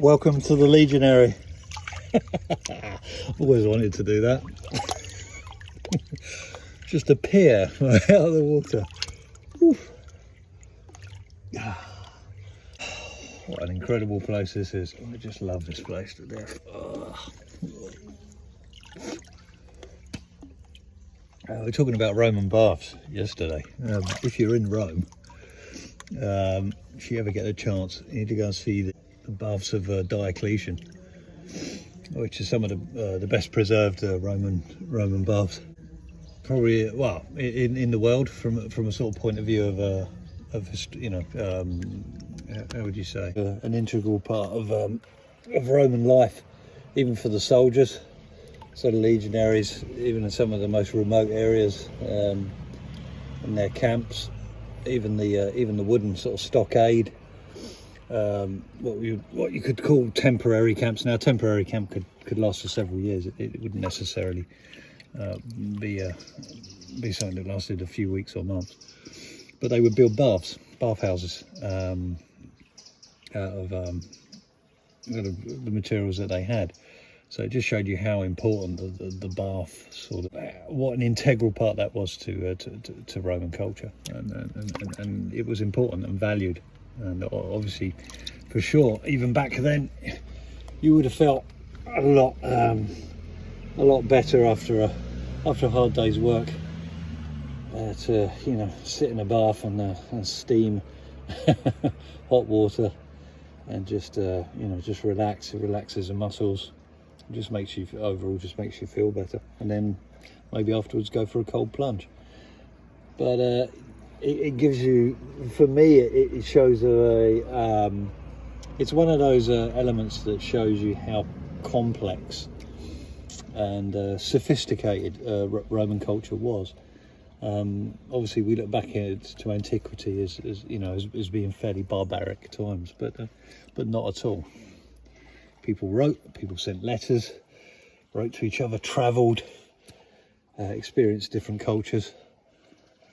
Welcome to the Legionary. Always wanted to do that. Just appear right out of the water. Oof. What an incredible place this is. I just love this place to death. We were talking about Roman baths yesterday. If you're in Rome, if you ever get a chance, you need to go and see the baths of Diocletian, which is some of the best preserved Roman baths, probably, well, in the world, from a sort of point of view of you know, how would you say, an integral part of Roman life, even for the soldiers. So the legionaries, even in some of the most remote areas, in their camps, even the wooden sort of stockade, what you could call temporary camps. Now, a temporary camp could last for several years. It wouldn't necessarily be something that lasted a few weeks or months. But they would build bathhouses out of the materials that they had. So it just showed you how important the bath, sort of, what an integral part that was to Roman culture, and it was important and valued. And obviously, for sure, even back then, you would have felt a lot better after a hard day's work to, you know, sit in a bath and steam hot water and just you know, just relax. It relaxes the muscles. It just makes you feel better, and then maybe afterwards go for a cold plunge. But it gives you, for me, it shows it's one of those elements that shows you how complex and sophisticated Roman culture was. Obviously, we look back to antiquity as you know, as being fairly barbaric times, but not at all. People wrote, people sent letters, wrote to each other, travelled, experienced different cultures,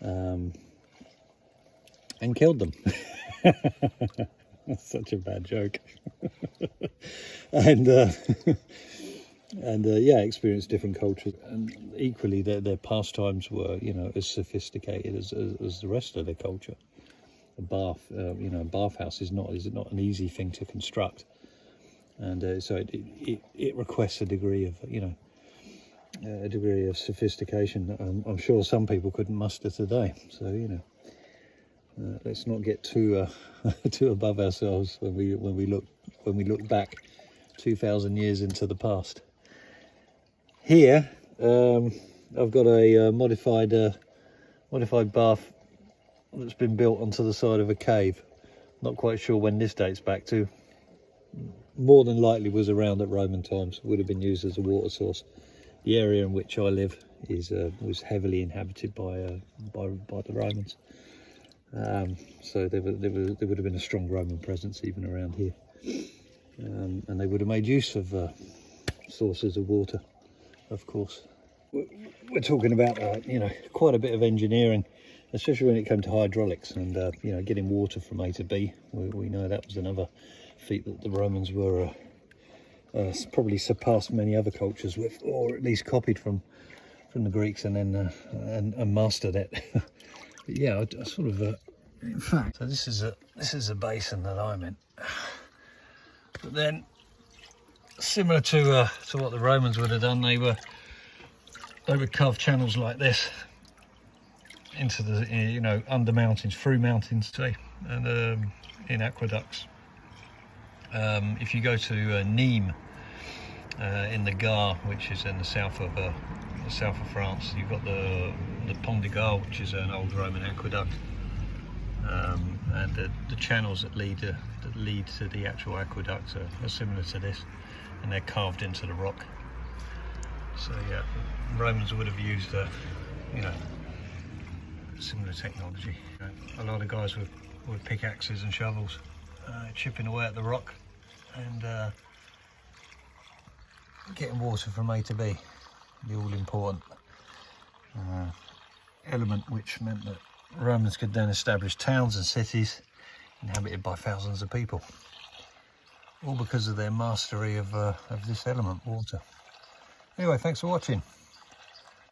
and killed them. That's such a bad joke. and yeah, experienced different cultures, and equally their pastimes were, you know, as sophisticated as the rest of their culture. A bath, you know, a bathhouse is not an easy thing to construct. And so it requests a degree of, you know, a degree of sophistication I'm sure some people couldn't muster today. So, you know, let's not get too above ourselves when we look back 2,000 years into the past. Here, I've got a modified bath that's been built onto the side of a cave. Not quite sure when this dates back to. More than likely was around at Roman times. Would have been used as a water source. The area in which I live was heavily inhabited by the Romans. So there would have been a strong Roman presence even around here, and they would have made use of sources of water, of course. We're talking about you know, quite a bit of engineering, especially when it came to hydraulics and you know, getting water from A to B. We know that was another feat that the Romans were probably surpassed many other cultures with, or at least copied from the Greeks, and then and mastered it. But yeah, I sort of in fact, so this is a basin that I'm in. But then, similar to what the Romans would have done, they would carve channels like this into the, you know, under mountains, through mountains, say, and in aqueducts. If you go to Nîmes in the Gard, which is in the south of France, you've got the Pont de Gard, which is an old Roman aqueduct, and the channels that lead to the actual aqueduct are similar to this, and they're carved into the rock. So yeah, Romans would have used you know, similar technology. A lot of guys with pickaxes and shovels, chipping away at the rock and getting water from A to B, the all-important element, which meant that Romans could then establish towns and cities inhabited by thousands of people. all because of their mastery of this element, water. Anyway, thanks for watching.